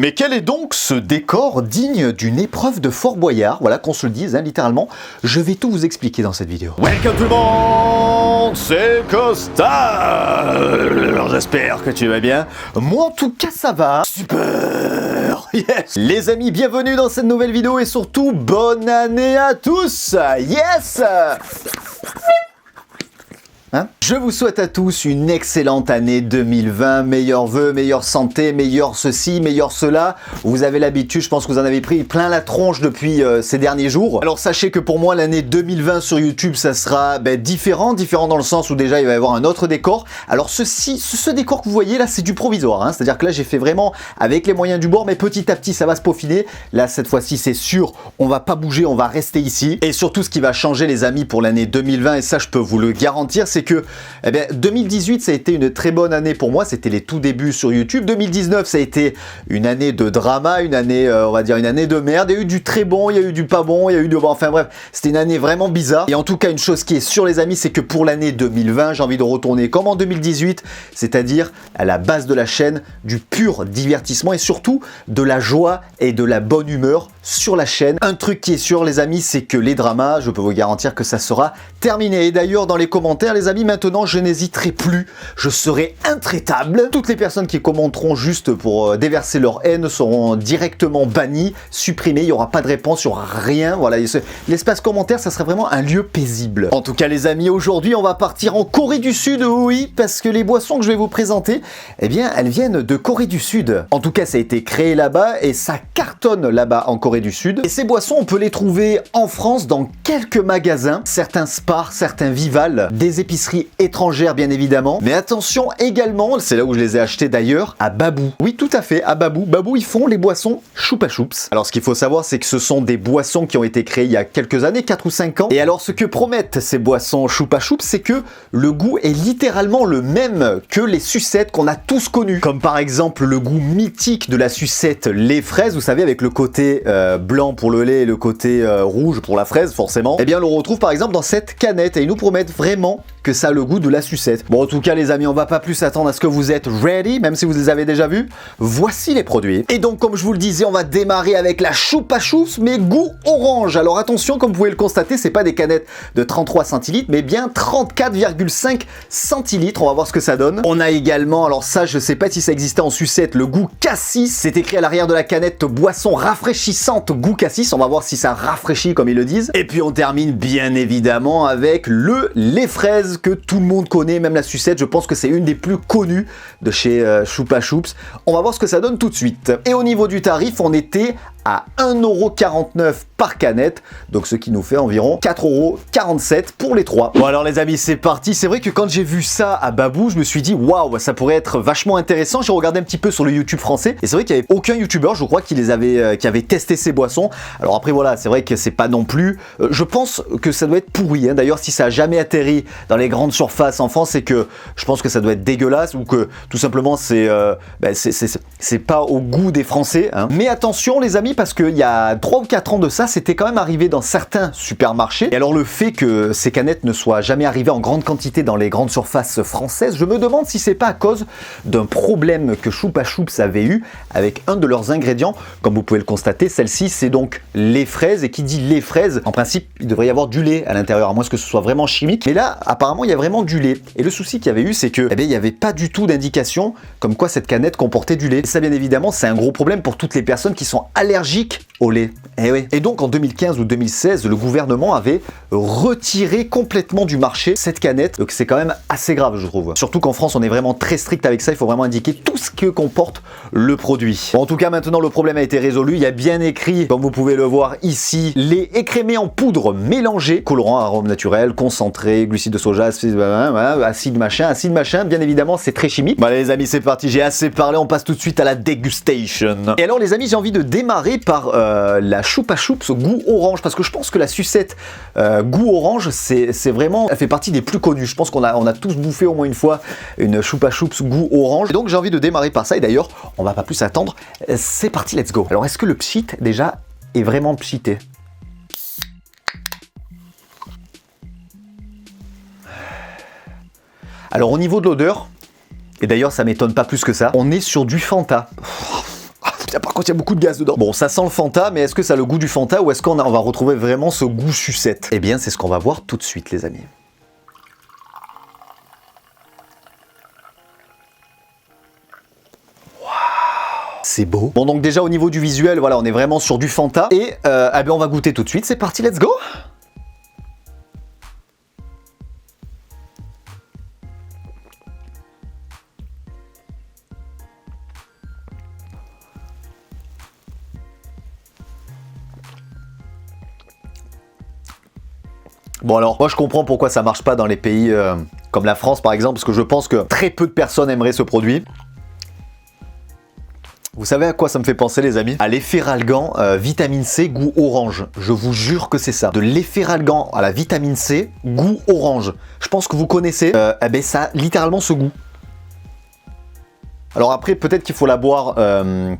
Mais quel est donc ce décor digne d'une épreuve de Fort Boyard? Voilà, qu'on se le dise, hein, littéralement. Je vais tout vous expliquer dans cette vidéo. Welcome tout le monde, c'est Costa. Alors j'espère que tu vas bien. Moi en tout cas ça va. Super. Yes. Les amis, bienvenue dans cette nouvelle vidéo et surtout bonne année à tous. Yes. Je vous souhaite à tous une excellente année 2020, meilleurs vœux, meilleure santé, meilleur ceci, meilleur cela. Vous avez l'habitude, je pense que vous en avez pris plein la tronche depuis ces derniers jours. Alors sachez que pour moi l'année 2020 sur YouTube ça sera différent dans le sens où déjà il va y avoir un autre décor. Alors ce décor que vous voyez là c'est du provisoire, hein. C'est-à-dire que là j'ai fait vraiment avec les moyens du bord, mais petit à petit ça va se peaufiner. Là cette fois-ci c'est sûr, on va pas bouger, on va rester ici. Et surtout ce qui va changer les amis pour l'année 2020, et ça je peux vous le garantir, c'est que 2018 ça a été une très bonne année pour moi, c'était les tout débuts sur YouTube. 2019 ça a été une année de drama, une année on va dire une année de merde. Il y a eu du très bon, il y a eu du pas bon, il y a eu du bon, enfin bref, c'était une année vraiment bizarre. Et en tout cas une chose qui est sûre les amis, c'est que pour l'année 2020 j'ai envie de retourner comme en 2018, c'est-à-dire à la base de la chaîne, du pur divertissement et surtout de la joie et de la bonne humeur sur la chaîne. Un truc qui est sûr les amis, c'est que les dramas, je peux vous garantir que ça sera terminé. Et d'ailleurs dans les commentaires les amis, maintenant je n'hésiterai plus, je serai intraitable. Toutes les personnes qui commenteront juste pour déverser leur haine seront directement bannies, supprimées, il n'y aura pas de réponse, il n'y aura rien. Voilà, l'espace commentaire ça serait vraiment un lieu paisible. En tout cas les amis, aujourd'hui on va partir en Corée du Sud, oui, parce que les boissons que je vais vous présenter, eh bien elles viennent de Corée du Sud. En tout cas ça a été créé là-bas et ça cartonne là-bas en Corée du Sud. Et ces boissons on peut les trouver en France dans quelques magasins, certains Spar, certains Vival, des épiceries étrangères bien évidemment. Mais attention également, c'est là où je les ai achetés d'ailleurs, à Babou. Oui tout à fait, à Babou. Babou ils font les boissons Choupa Choups. Alors ce qu'il faut savoir c'est que ce sont des boissons qui ont été créées il y a quelques années, 4 ou 5 ans. Et alors ce que promettent ces boissons Choupa Choups, c'est que le goût est littéralement le même que les sucettes qu'on a tous connues. Comme par exemple le goût mythique de la sucette lait fraise, vous savez avec le côté blanc pour le lait et le côté rouge pour la fraise forcément. Eh bien on le retrouve par exemple dans cette canette et ils nous promettent vraiment que ça a le goût de la sucette. Bon en tout cas les amis, on va pas plus attendre à ce que vous êtes ready, même si vous les avez déjà vus. Voici les produits. Et donc comme je vous le disais, on va démarrer avec la Choupa Choups, mais goût orange. Alors attention, comme vous pouvez le constater, c'est pas des canettes de 33 centilitres, mais bien 34,5 centilitres. On va voir ce que ça donne. On a également, alors ça je sais pas si ça existait en sucette, le goût cassis. C'est écrit à l'arrière de la canette, boisson rafraîchissante goût cassis. On va voir si ça rafraîchit comme ils le disent. Et puis on termine bien évidemment avec le lait fraise que tout le monde connaît, même la sucette. Je pense que c'est une des plus connues de chez Choupa Choups. On va voir ce que ça donne tout de suite. Et au niveau du tarif, on était à 1,49€ par canette, donc ce qui nous fait environ 4,47€ pour les trois. Bon alors les amis, c'est parti. C'est vrai que quand j'ai vu ça à Babou, je me suis dit waouh, ça pourrait être vachement intéressant. J'ai regardé un petit peu sur le YouTube français et c'est vrai qu'il n'y avait aucun youtubeur, je crois, qui avait testé ces boissons. Alors après voilà, c'est vrai que c'est pas non plus, je pense que ça doit être pourri, hein. D'ailleurs si ça a jamais atterri dans les grandes surfaces en France, c'est que je pense que ça doit être dégueulasse ou que tout simplement c'est pas au goût des Français, hein. Mais attention les amis, parce qu'il y a 3 ou 4 ans de ça, c'était quand même arrivé dans certains supermarchés. Et alors le fait que ces canettes ne soient jamais arrivées en grande quantité dans les grandes surfaces françaises, je me demande si c'est pas à cause d'un problème que Choupa Choups avait eu avec un de leurs ingrédients. Comme vous pouvez le constater, celle-ci c'est donc lait fraise, et qui dit lait fraise, en principe il devrait y avoir du lait à l'intérieur, à moins que ce soit vraiment chimique. Mais là apparemment il y a vraiment du lait. Et le souci qu'il y avait eu, c'est que il n'y avait pas du tout d'indication comme quoi cette canette comportait du lait. Et ça bien évidemment c'est un gros problème pour toutes les personnes qui sont allergiques au lait. Eh oui. Et donc en 2015 ou 2016, le gouvernement avait retiré complètement du marché cette canette. Donc c'est quand même assez grave je trouve. Surtout qu'en France on est vraiment très strict avec ça, il faut vraiment indiquer tout ce que comporte le produit. Bon, en tout cas maintenant le problème a été résolu, il y a bien écrit, comme vous pouvez le voir ici, lait écrémé en poudre mélangé, colorant, arôme naturel, concentré, glucides de soja, acide machin, bien évidemment c'est très chimique. Bon allez les amis, c'est parti, j'ai assez parlé, on passe tout de suite à la dégustation. Et alors les amis, j'ai envie de démarrer par la Choupa Choups goût orange, parce que je pense que la sucette goût orange, c'est vraiment, elle fait partie des plus connues. Je pense qu'on a tous bouffé au moins une fois une Choupa Choups goût orange. Et donc j'ai envie de démarrer par ça, et d'ailleurs on va pas plus attendre, c'est parti, let's go. Alors est-ce que le pchit déjà est vraiment pchité? Alors au niveau de l'odeur, et d'ailleurs ça m'étonne pas plus que ça, on est sur du Fanta. Putain, par contre, il y a beaucoup de gaz dedans. Bon, ça sent le Fanta, mais est-ce que ça a le goût du Fanta ou est-ce qu'on va retrouver vraiment ce goût sucette? Eh bien, c'est ce qu'on va voir tout de suite, les amis. C'est beau. Bon, donc déjà au niveau du visuel, voilà, on est vraiment sur du Fanta. Et eh ben, on va goûter tout de suite. C'est parti, let's go. Bon alors, moi je comprends pourquoi ça marche pas dans les pays comme la France par exemple, parce que je pense que très peu de personnes aimeraient ce produit. Vous savez à quoi ça me fait penser les amis? À l'Efferalgan vitamine C goût orange. Je vous jure que c'est ça. De l'Efferalgan à la vitamine C goût orange. Je pense que vous connaissez, eh ben ça a littéralement ce goût. Alors après, peut-être qu'il faut la boire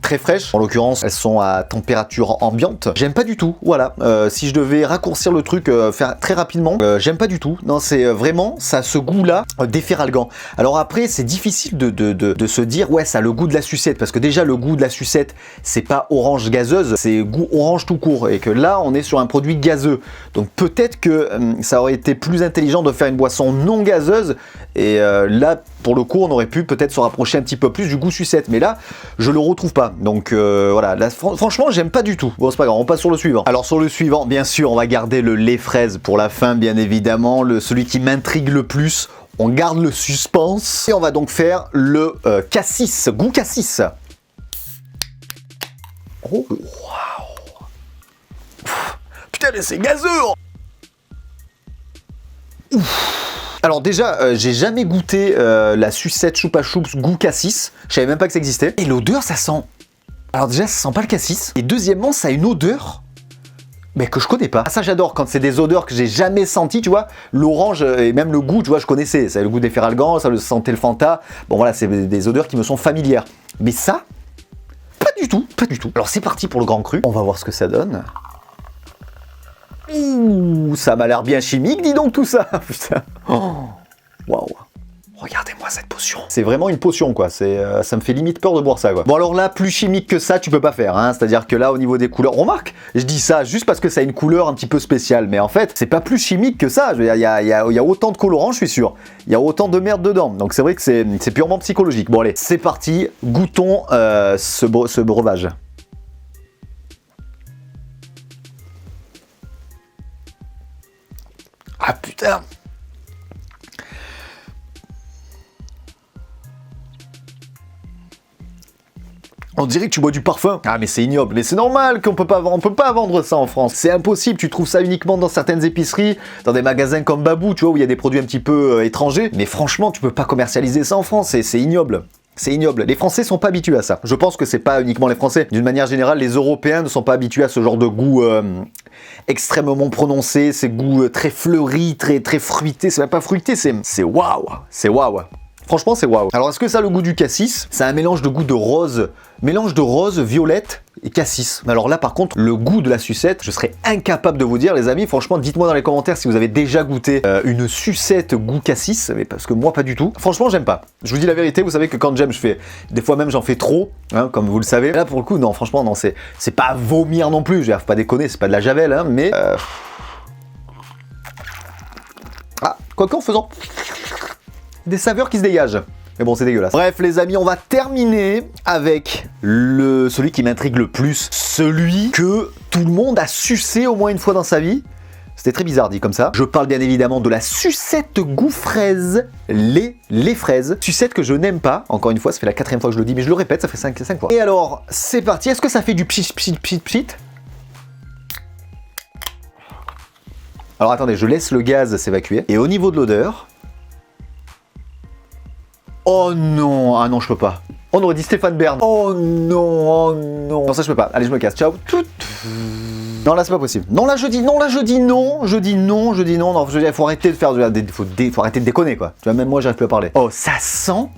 très fraîche. En l'occurrence, elles sont à température ambiante. J'aime pas du tout, voilà. Si je devais raccourcir le truc, faire très rapidement, j'aime pas du tout. Non, c'est vraiment, ça a ce goût-là d'Efferalgan. Alors après, c'est difficile de se dire, ouais, ça a le goût de la sucette. Parce que déjà, le goût de la sucette, c'est pas orange gazeuse, c'est goût orange tout court. Et que là, on est sur un produit gazeux. Donc peut-être que ça aurait été plus intelligent de faire une boisson non gazeuse. Et là, pour le coup, on aurait pu peut-être se rapprocher un petit peu plus du goût sucette. Mais là, je le retrouve pas. Donc voilà, là, franchement, j'aime pas du tout. Bon, c'est pas grave, on passe sur le suivant. Alors sur le suivant, bien sûr, on va garder le lait fraise pour la fin, bien évidemment. Celui qui m'intrigue le plus. On garde le suspense. Et on va donc faire le cassis, goût cassis. Oh, waouh. Putain, mais c'est gazeux. Ouf. Alors déjà, j'ai jamais goûté la sucette choupa choups goût cassis. Je savais même pas que ça existait. Et l'odeur, ça sent... Alors déjà, ça sent pas le cassis. Et deuxièmement, ça a une odeur mais que je connais pas. Ah, ça, j'adore quand c'est des odeurs que j'ai jamais senties, tu vois. L'orange et même le goût, tu vois, je connaissais. Ça a le goût d'Efferalgan, ça le sentait le Fanta. Bon voilà, c'est des odeurs qui me sont familières. Mais ça, pas du tout, pas du tout. Alors c'est parti pour le grand cru. On va voir ce que ça donne. Ouh, ça m'a l'air bien chimique, dis donc tout ça. Putain. Oh, waouh. Regardez-moi cette potion. C'est vraiment une potion, quoi. Ça me fait limite peur de boire ça, quoi. Bon, alors là, plus chimique que ça, tu peux pas faire, hein. C'est-à-dire que là, au niveau des couleurs, remarque, je dis ça juste parce que ça a une couleur un petit peu spéciale. Mais en fait, c'est pas plus chimique que ça. Je veux dire, il y a autant de colorants, je suis sûr. Il y a autant de merde dedans. Donc c'est vrai que c'est purement psychologique. Bon, allez, c'est parti. Goûtons ce breuvage. Ah putain. On dirait que tu bois du parfum. Ah mais c'est ignoble, mais c'est normal qu'on peut pas vendre ça en France. C'est impossible, tu trouves ça uniquement dans certaines épiceries, dans des magasins comme Babou, tu vois, où il y a des produits un petit peu étrangers. Mais franchement, tu peux pas commercialiser ça en France, c'est ignoble. C'est ignoble. Les Français sont pas habitués à ça. Je pense que c'est pas uniquement les Français. D'une manière générale, les Européens ne sont pas habitués à ce genre de goût extrêmement prononcé, ces goûts très fleuris, très fruités. C'est même pas fruité, c'est waouh. C'est waouh. Franchement, c'est waouh. Alors, est-ce que ça a le goût du cassis? C'est un mélange de goût de rose, violette et cassis. Alors là, par contre, le goût de la sucette, je serais incapable de vous dire, les amis. Franchement, dites-moi dans les commentaires si vous avez déjà goûté une sucette goût cassis, mais parce que moi, pas du tout. Franchement, j'aime pas. Je vous dis la vérité, vous savez que quand j'aime, des fois même, j'en fais trop, hein, comme vous le savez. Là, pour le coup, non, franchement, non, c'est pas à vomir non plus. Je vais pas déconner, c'est pas de la javel, hein, mais... Ah, quoi qu'en faisant... des saveurs qui se dégagent. Mais bon, c'est dégueulasse. Bref, les amis, on va terminer avec celui qui m'intrigue le plus. Celui que tout le monde a sucé au moins une fois dans sa vie. C'était très bizarre dit comme ça. Je parle bien évidemment de la sucette goût fraise, les fraises. Sucette que je n'aime pas. Encore une fois, ça fait la 4e fois que je le dis, mais je le répète, ça fait 5 fois. Et alors, c'est parti. Est-ce que ça fait du pchit? Alors attendez, je laisse le gaz s'évacuer. Et au niveau de l'odeur... Oh non, ah non, je peux pas. On aurait dit Stéphane Bern. Oh non, oh non. Non, ça je peux pas. Allez, je me casse. Ciao. Non, là c'est pas possible. Non, là je dis non. Non, il faut arrêter de faire faut arrêter de déconner quoi. Tu vois, même moi j'arrive plus à parler. Oh, ça sent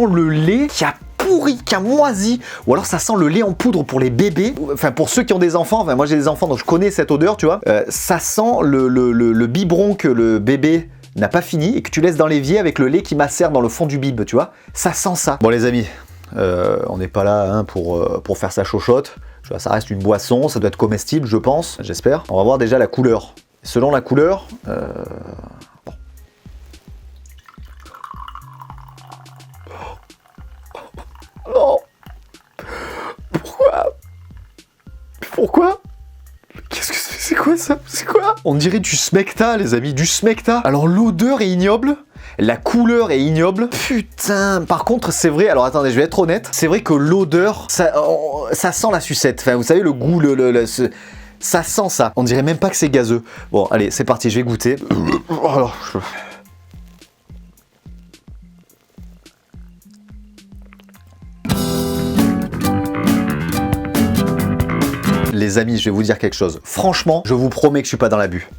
le lait qui a pourri, qui a moisi, ou alors ça sent le lait en poudre pour les bébés, enfin pour ceux qui ont des enfants, enfin moi j'ai des enfants donc je connais cette odeur, tu vois. Ça sent le biberon que le bébé n'a pas fini et que tu laisses dans l'évier avec le lait qui macère dans le fond du bib, tu vois. Ça sent ça. Bon les amis, On n'est pas là hein, pour faire sa chochotte. Ça reste une boisson, ça doit être comestible, je pense, j'espère. On va voir déjà la couleur. Selon la couleur, bon. Non. Pourquoi? Qu'est-ce que c'est quoi ça? C'est quoi? On dirait du smecta, les amis, du smecta. Alors l'odeur est ignoble. La couleur est ignoble. Putain. Par contre, c'est vrai. Alors attendez, je vais être honnête. C'est vrai que l'odeur, ça sent la sucette. Enfin, vous savez, le goût, ça sent ça. On dirait même pas que c'est gazeux. Bon, allez, c'est parti. Je vais goûter. Alors, les amis, je vais vous dire quelque chose. Franchement, je vous promets que je suis pas dans l'abus.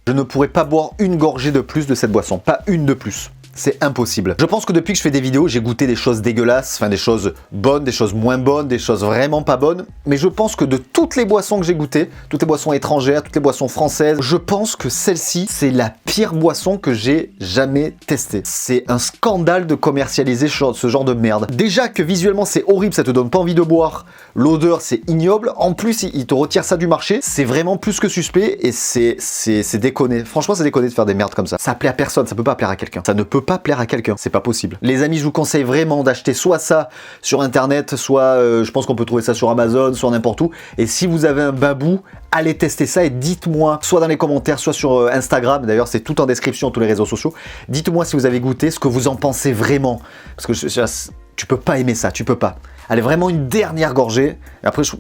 Je ne pourrais pas boire une gorgée de plus de cette boisson. Pas une de plus. C'est impossible. Je pense que depuis que je fais des vidéos, j'ai goûté des choses dégueulasses, enfin des choses bonnes, des choses moins bonnes, des choses vraiment pas bonnes. Mais je pense que de toutes les boissons que j'ai goûtées, toutes les boissons étrangères, toutes les boissons françaises, je pense que celle-ci, c'est la pire boisson que j'ai jamais testée. C'est un scandale de commercialiser ce genre de merde. Déjà que visuellement c'est horrible, ça te donne pas envie de boire. L'odeur c'est ignoble. En plus, il te retire ça du marché. C'est vraiment plus que suspect et c'est déconné. Franchement, c'est déconné de faire des merdes comme ça. Ça plaît à personne, ça peut pas plaire à quelqu'un. Ça ne peut pas plaire à quelqu'un, c'est pas possible. Les amis, je vous conseille vraiment d'acheter soit ça sur internet, soit je pense qu'on peut trouver ça sur Amazon, soit n'importe où. Et si vous avez un babou, allez tester ça et dites-moi, soit dans les commentaires, soit sur Instagram, d'ailleurs c'est tout en description, tous les réseaux sociaux, dites-moi si vous avez goûté, ce que vous en pensez vraiment. Parce que tu peux pas aimer ça, tu peux pas. Allez, vraiment une dernière gorgée, et après je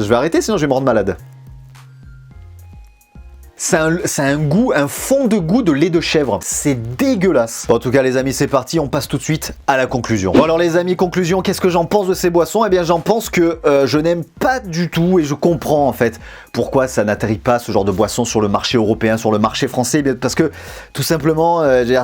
vais arrêter sinon je vais me rendre malade. C'est un goût, un fond de goût de lait de chèvre. C'est dégueulasse. Bon, en tout cas, les amis, c'est parti. On passe tout de suite à la conclusion. Bon, alors les amis, conclusion, qu'est-ce que j'en pense de ces boissons? Eh bien, j'en pense que je n'aime pas du tout et je comprends en fait pourquoi ça n'atterrit pas ce genre de boisson sur le marché européen, sur le marché français. Parce que tout simplement, il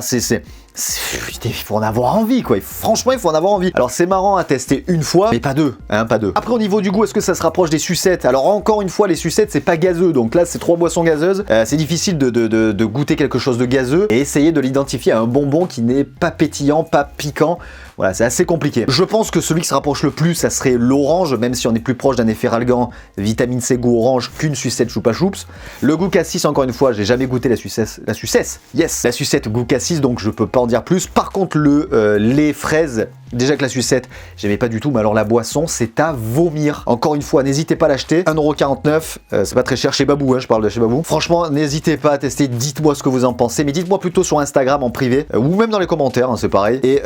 faut en avoir envie, quoi. Franchement, il faut en avoir envie. Alors, c'est marrant à tester une fois, mais pas deux, hein, pas deux. Après, au niveau du goût, est-ce que ça se rapproche des sucettes? Alors, encore une fois, les sucettes, c'est pas gazeux. Donc là, c'est 3 boissons gazeuses. C'est difficile de goûter quelque chose de gazeux et essayer de l'identifier à un bonbon qui n'est pas pétillant, pas piquant. Voilà, c'est assez compliqué. Je pense que celui qui se rapproche le plus, ça serait l'orange, même si on est plus proche d'un effet Ralgan, vitamine C goût orange qu'une sucette Choupa Choups. Le goût cassis, encore une fois, j'ai jamais goûté la sucette, yes, la sucette goût cassis, donc je peux pas en dire plus. Par contre, le lait fraise, déjà que la sucette, j'aimais pas du tout, mais alors la boisson, c'est à vomir. Encore une fois, n'hésitez pas à l'acheter. 1,49 €, c'est pas très cher chez Babou, hein, je parle de chez Babou. Franchement, n'hésitez pas à tester, dites-moi ce que vous en pensez, mais dites-moi plutôt sur Instagram en privé, ou même dans les commentaires, hein, c'est pareil, et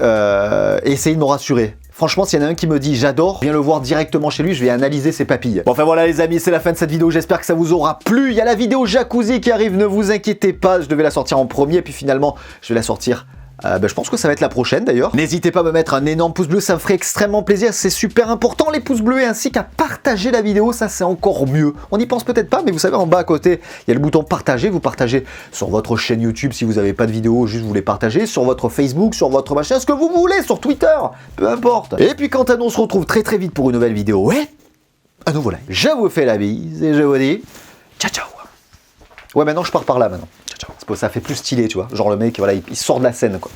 essayez de me rassurer. Franchement, s'il y en a un qui me dit j'adore, viens le voir directement chez lui, je vais analyser ses papilles. Bon, enfin voilà les amis, c'est la fin de cette vidéo, j'espère que ça vous aura plu. Il y a la vidéo jacuzzi qui arrive, ne vous inquiétez pas, je devais la sortir en premier, puis finalement, je vais la sortir. Je pense que ça va être la prochaine d'ailleurs. N'hésitez pas à me mettre un énorme pouce bleu, ça me ferait extrêmement plaisir, c'est super important les pouces bleus, et ainsi qu'à partager la vidéo, ça c'est encore mieux. On n'y pense peut-être pas, mais vous savez en bas à côté, il y a le bouton partager, vous partagez sur votre chaîne YouTube si vous n'avez pas de vidéo, juste vous les partagez, sur votre Facebook, sur votre machin, ce que vous voulez, sur Twitter, peu importe. Et puis quant à nous, on se retrouve très très vite pour une nouvelle vidéo, ouais, à nouveau là. Je vous fais la bise et je vous dis ciao ciao. Ouais, maintenant je pars par là maintenant. Ça fait plus stylé, tu vois. Genre le mec, voilà, il sort de la scène, quoi.